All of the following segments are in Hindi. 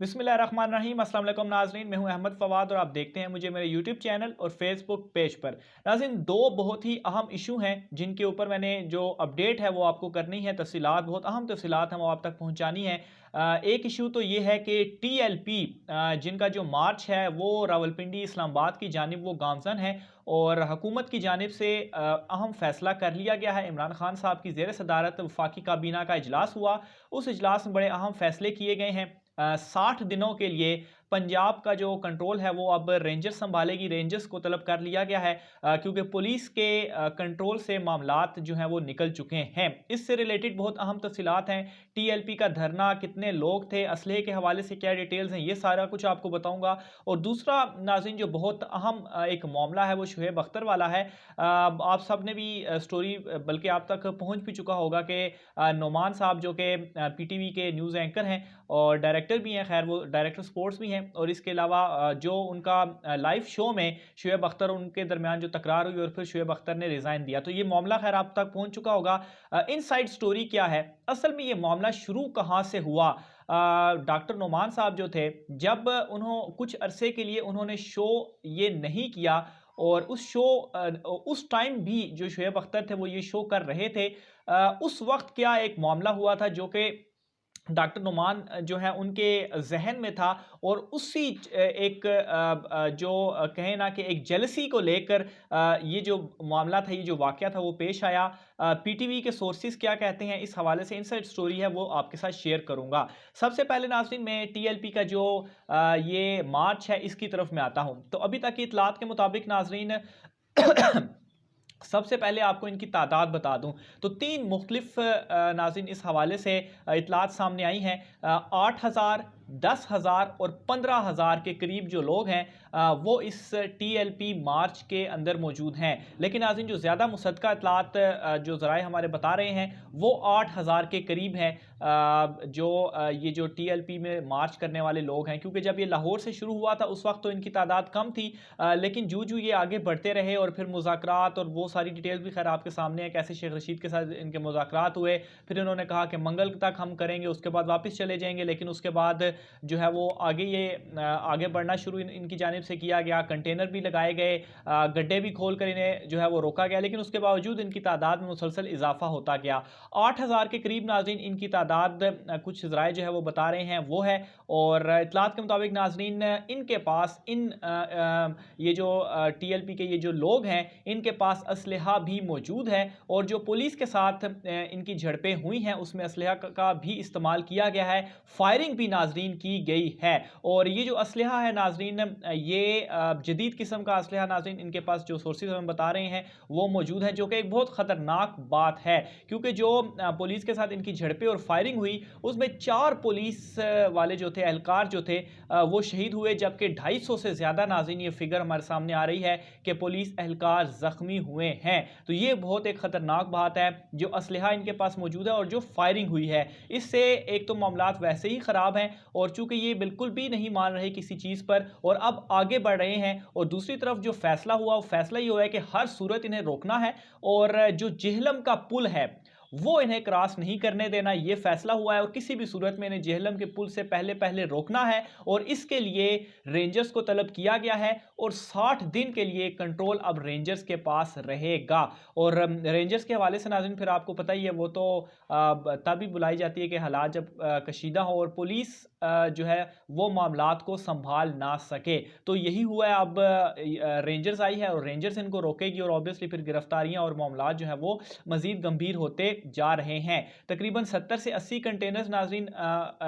बिस्मिल्लाहिर्रहमानिर्रहीम। अस्सलाम वालेकुम नाज़रीन, मैं हूं अहमद फवाद और आप देखते हैं मुझे मेरे यूट्यूब चैनल और फेसबुक पेज पर। नाज़रीन, दो बहुत ही अहम इशू हैं जिनके ऊपर मैंने जो अपडेट है वो आपको करनी है। तफसीलात, बहुत अहम तफसीलात हैं, वो आप तक पहुंचानी है। एक इशू तो ये है कि TLP जिनका जो मार्च है वो रावलपिंडी इस्लामाबाद की जानिब वो गामजन है और हुकूमत की जानिब से अहम फैसला कर लिया गया है। इमरान खान साहब की ज़ेर सदारत वफाकी काबीना का इजलास हुआ। उस इजलास में बड़े अहम फैसले किए गए हैं। 60 दिनों के लिए पंजाब का जो कंट्रोल है वो अब रेंजर्स संभालेगी। रेंजर्स को तलब कर लिया गया है क्योंकि पुलिस के कंट्रोल से मामलात जो हैं वो निकल चुके हैं। इससे रिलेटेड बहुत अहम तफसीलात हैं। TLP का धरना, कितने लोग थे, असलहे के हवाले से क्या डिटेल्स हैं, ये सारा कुछ आपको बताऊंगा। और दूसरा नाज़रीन जो बहुत अहम एक मामला है वो शुएब अख्तर वाला है। आप सब ने भी स्टोरी बल्कि आप तक पहुंच भी चुका होगा कि नोमान साहब जो कि PTV के न्यूज़ एंकर हैं और डायरेक्टर भी हैं, खैर वो डायरेक्टर स्पोर्ट्स भी हैं, और इसके अलावा जो उनका लाइव शो में शुएब अख्तर उनके दरमियान जो तकरार हुई और फिर शुएब अख्तर ने रिज़ाइन दिया, तो ये मामला खैर आप तक पहुंच चुका होगा। इनसाइड स्टोरी क्या है, असल में ये मामला शुरू कहाँ से हुआ। डॉक्टर नोमान साहब जो थे, जब उन्होंने कुछ अरसे के लिए उन्होंने शो ये नहीं किया और उस टाइम भी जो शुएब अख्तर थे वो ये शो कर रहे थे। उस वक्त क्या एक मामला हुआ था जो कि डॉक्टर नुमान जो है उनके जहन में था और उसी एक जो कहें ना कि एक जेलसी को लेकर ये जो मामला था, ये जो वाकया था वो पेश आया। PTV के सोर्सेज क्या कहते हैं इस हवाले से इनसाइड स्टोरी है वो आपके साथ शेयर करूंगा। सबसे पहले नाज़रीन मैं TLP का जो ये मार्च है इसकी तरफ मैं आता हूं। तो अभी तक की इतलात के मुताबिक नाज़रीन सबसे पहले आपको इनकी तादाद बता दूं तो तीन मुख्तलिफ नाज़रीन इस हवाले से इतलात सामने आई हैं। 8,000, 10,000 और 15,000 के करीब जो लोग हैं वो इस TLP मार्च के अंदर मौजूद हैं। लेकिन नाज़रीन जो ज़्यादा मुसद्दका इतलात जो ज़राए हमारे बता रहे हैं वो 8,000 के करीब हैं जो ये जो TLP में मार्च करने वाले लोग हैं। क्योंकि जब ये लाहौर से शुरू हुआ था उस वक्त तो इनकी तादाद कम थी, लेकिन जूँ जूँ ये आगे बढ़ते रहे और फिर मुज़ाकरात और वो सारी डिटेल्स भी खैर आपके सामने है, कैसे शेख रशीद के साथ इनके मुज़ाकरात हुए। फिर इन्होंने कहा कि मंगल तक हम करेंगे, उसके बाद वापस चले जाएंगे, लेकिन उसके बाद जो है वो आगे बढ़ना शुरू इनकी जानिब से किया गया। कंटेनर भी लगाए गए, गड्ढे भी खोल कर इन्हें जो है वो रोका गया, लेकिन उसके बावजूद इनकी तादाद में मुसलसल इजाफा होता गया। 8,000 के करीब नाज़रीन इनकी तादाद कुछ ज़राए जो है वो बता रहे हैं वो है। और इतलात के मुताबिक नाज़रीन इनके पास ये जो TLP के ये जो लोग हैं इनके पास असलहा भी मौजूद है और जो पुलिस के साथ इनकी झड़पें हुई हैं उसमें असलहा का भी इस्तेमाल किया गया है। फायरिंग भी नाजरीन की गई है और ये जो असलहा है नाजरीन ये जदीद किस्म का असलहा नाजरीन इनके पास जो सोर्सेज हमें बता रहे हैं वो मौजूद है, जो कि एक बहुत ख़तरनाक बात है। क्योंकि जो पुलिस के साथ इनकी झड़पें और फायरिंग हुई उसमें 4 पुलिस वाले जो थे, एहलकार जो थे वो शहीद हुए, जबकि 250 से ज़्यादा नाजरीन ये फिगर हमारे सामने आ रही है कि पुलिस एहलकार ज़ख्मी हुए हैं। तो ये बहुत एक ख़तरनाक बात है जो असलहा इनके पास मौजूद है और जो फायरिंग हुई है। इससे एक तो मामलात वैसे ही ख़राब हैं और चूंकि ये बिल्कुल भी नहीं मान रहे किसी चीज़ पर और अब आगे बढ़ रहे हैं, और दूसरी तरफ जो फैसला हुआ वो फैसला ये हुआ है कि हर सूरत इन्हें रोकना है और जो जेहलम का पुल है वो इन्हें क्रॉस नहीं करने देना, ये फैसला हुआ है। और किसी भी सूरत में इन्हें जेहलम के पुल से पहले पहले रोकना है और इसके लिए रेंजर्स को तलब किया गया है और 60 दिन के लिए कंट्रोल अब रेंजर्स के पास रहेगा। और रेंजर्स के हवाले से नाज़रीन फिर आपको पता ही है वो तो तभी बुलाई जाती है कि हालात जब कशीदा हो और पुलिस जो है वो मामलात को संभाल ना सके। तो यही हुआ है, अब रेंजर्स आई है और रेंजर्स इनको रोकेगी और ऑब्वियसली फिर गिरफ्तारियां और मामलात जो है वो मजीद गंभीर होते जा रहे हैं। तकरीबन 70 से 80 कंटेनर्स नाजरीन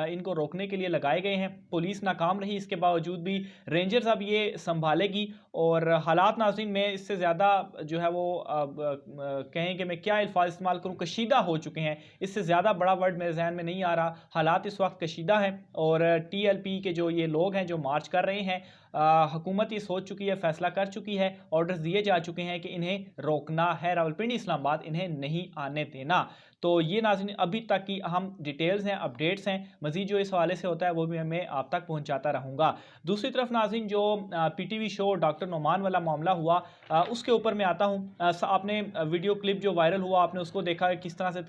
इनको रोकने के लिए लगाए गए हैं। पुलिस नाकाम रही, इसके बावजूद भी रेंजर्स अब ये संभालेगी और हालात नाजरीन में इससे ज़्यादा जो है वो कहें कि मैं क्या अल्फाज इस्तेमाल करूँ, कशीदा हो चुके हैं। इससे ज़्यादा बड़ा वर्ड मेरे जहन में नहीं आ रहा। हालात इस वक्त कशीदा हैं और TLP के जो ये लोग हैं जो मार्च कर रहे हैं, हुकूमत ये सोच चुकी है, फैसला कर चुकी है, ऑर्डर्स दिए जा चुके हैं कि इन्हें रोकना है, रावलपिंडी इस्लामाबाद इन्हें नहीं आने देना। तो ये नाज़रीन अभी तक की अहम डिटेल्स हैं, अपडेट्स हैं। मज़ीद जो इस हवाले से होता है वो भी मैं आप तक पहुँचाता रहूँगा। दूसरी तरफ नाज़रीन जो पीटीवी शो डॉक्टर नुमान वाला मामला हुआ, उसके ऊपर मैं आता हूँ। आपने वीडियो क्लिप जो वायरल हुआ आपने उसको देखा है किस तरह से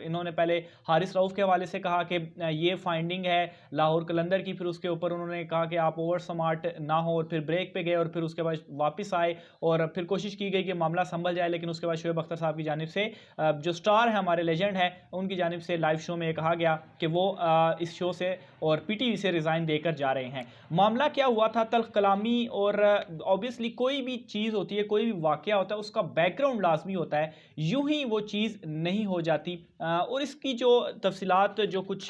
इन्होंने पहले हारिस रऊफ़ के हवाले से कहा कि ये फाइंडिंग है लाहौर कलंदर की, फिर उसके ऊपर उन्होंने कहा कि आप ओवर स्मार्ट ना हो, और फिर ब्रेक पे गए और फिर उसके बाद वापस आए और फिर कोशिश की गई कि मामला संभल जाए। लेकिन उसके बाद शोएब अख्तर साहब की जानिब से, जो स्टार है हमारे लेजेंड है, उनकी जानिब से लाइव शो में कहा गया कि वो इस शो से और पीटीवी से रिज़ाइन देकर जा रहे हैं। मामला क्या हुआ था, तल्ख कलामी, और ऑब्वियसली कोई भी चीज़ होती है, कोई भी वाक़या होता है, उसका बैकग्राउंड लाजमी होता है, यूं ही वो चीज़ नहीं हो जाती। और इसकी जो तफसीलात जो कुछ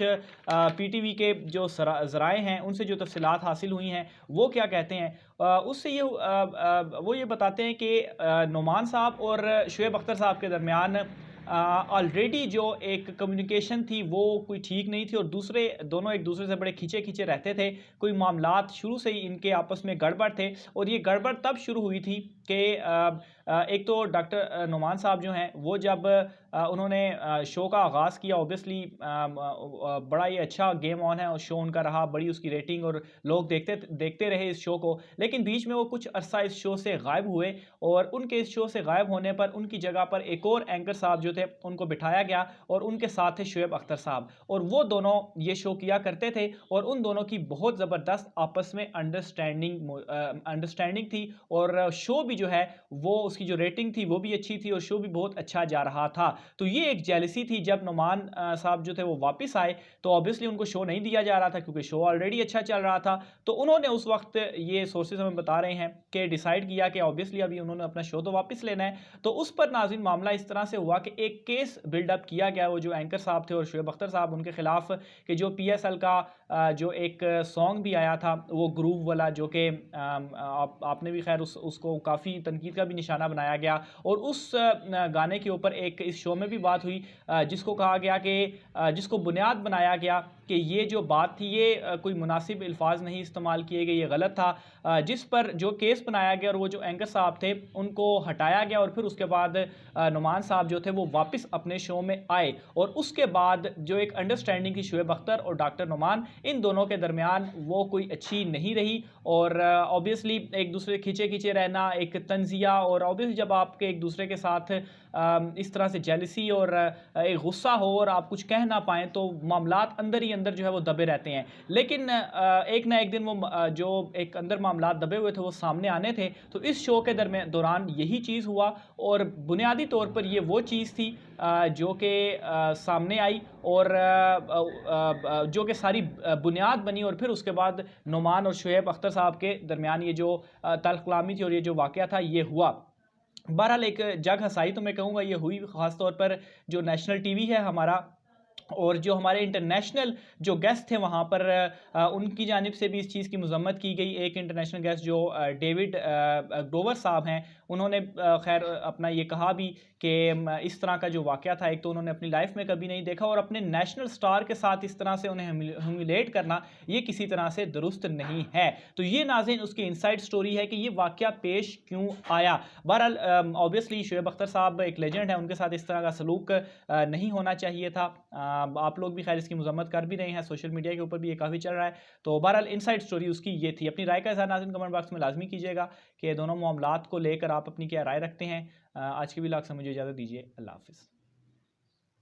पीटीवी के जो ज़राए हैं उनसे जो तफसीलात हासिल हुई हैं वो क्या कहते हैं, उससे ये वो ये बताते हैं कि नुमान साहब और शोएब अख्तर साहब के दरमियान ऑलरेडी जो एक कम्युनिकेशन थी वो कोई ठीक नहीं थी, और दूसरे दोनों एक दूसरे से बड़े खींचे खींचे रहते थे। कोई मामलात शुरू से ही इनके आपस में गड़बड़ थे, और ये गड़बड़ तब शुरू हुई थी कि एक तो डॉक्टर नुमान साहब जो हैं वो जब उन्होंने शो का आगाज़ किया, ऑब्वियसली बड़ा ही अच्छा गेम ऑन है और शो उनका रहा, बड़ी उसकी रेटिंग और लोग देखते देखते रहे इस शो को। लेकिन बीच में वो कुछ अरसा इस शो से गायब हुए, और उनके इस शो से गायब होने पर उनकी जगह पर एक और एंकर साहब जो थे उनको बिठाया गया, और उनके साथ थे शोएब अख्तर साहब, और वो दोनों ये शो किया करते थे, और उन दोनों की बहुत ज़बरदस्त आपस में अंडरस्टैंडिंग थी, और शो भी जो है वो उसकी जो रेटिंग थी वो भी अच्छी थी, और शो भी बहुत अच्छा जा रहा था। तो ये एक जेलसी थी। जब नुमान साहब जो थे वो वापस आए तो ऑब्वियसली उनको शो नहीं दिया जा रहा था, क्योंकि शो ऑलरेडी अच्छा चल रहा था। तो उन्होंने उस वक्त, ये सोर्सेज हमें बता रहे हैं, कि डिसाइड किया कि ऑब्वियसली अभी उन्होंने अपना शो तो वापस लेना है। तो उस पर नाज़रीन मामला इस तरह से हुआ कि एक केस बिल्डअप किया गया, वो जो एंकर साहब थे और शोएब अख्तर साहब उनके खिलाफ, कि जो PSL का जो एक सॉन्ग भी आया था वो ग्रूव वाला, जो कि आपने भी खैर उसको काफ़ी तनकीद का भी निशाना बनाया गया, और उस गाने के ऊपर एक इस शो में भी बात हुई, जिसको कहा गया कि जिसको बुनियाद बनाया गया कि ये जो बात थी ये कोई मुनासिब अल्फाज नहीं इस्तेमाल किए गए, ये गलत था, जिस पर जो केस बनाया गया और वो जो एंकर साहब थे उनको हटाया गया, और फिर उसके बाद नुमान साहब जो थे वो वापस अपने शो में आए, और उसके बाद जो एक अंडरस्टैंडिंग थी शोएब अख्तर और डॉक्टर नुमान, इन दोनों के दरमियान वो कोई अच्छी नहीं रही, और ऑब्वियसली एक दूसरे खींचे खींचे रहना, एक तंजिया, और ऑब्वियसली जब आपके एक दूसरे के साथ इस तरह से जेलसी और एक गुस्सा हो और आप कुछ कह ना पाएँ, तो मामलात अंदर ही अंदर जो है वो दबे रहते हैं। लेकिन एक ना एक दिन वो जो एक अंदर मामलात दबे हुए थे वो सामने आने थे। तो इस शो के दौरान यही चीज़ हुआ, और बुनियादी तौर पर ये वो चीज़ थी जो कि सामने आई, और जो कि सारी बुनियाद बनी, और फिर उसके बाद नुमान और शोएब अख्तर साहब के दरमियान ये जो तल्ख कलामी थी और ये जो वाक़या था ये हुआ। बहरहाल एक जग हँसाई तो मैं कहूँगा ये हुई, ख़ास तौर पर जो नेशनल टीवी है हमारा, और जो हमारे इंटरनेशनल जो गेस्ट थे वहाँ पर उनकी जानिब से भी इस चीज़ की मज़म्मत की गई। एक इंटरनेशनल गेस्ट जो डेविड ग्रोवर साहब हैं, उन्होंने खैर अपना ये कहा भी कि इस तरह का जो वाक़या था, एक तो उन्होंने अपनी लाइफ में कभी नहीं देखा, और अपने नेशनल स्टार के साथ इस तरह से उन्हें ह्यूमिलेट करना ये किसी तरह से दुरुस्त नहीं है। तो ये नाज़रीन उसकी इनसाइड स्टोरी है कि ये वाक़या पेश क्यों आया। बहरहाल ऑब्वियसली शोएब अख्तर साहब एक लेजेंड है, उनके साथ इस तरह का सलूक नहीं होना चाहिए था। आप लोग भी खैर इसकी मज़म्मत कर भी रहे हैं, सोशल मीडिया के ऊपर भी ये काफ़ी चल रहा है। तो बहरहाल इनसाइड स्टोरी उसकी ये थी। अपनी राय का इज़हार नाज़रीन कमेंट बॉक्स में लाजमी कीजिएगा कि दोनों मामलात को लेकर आप अपनी क्या राय रखते हैं। आज के व्लॉग से मुझे इजाज़त दीजिए। अल्लाह हाफ़िज़।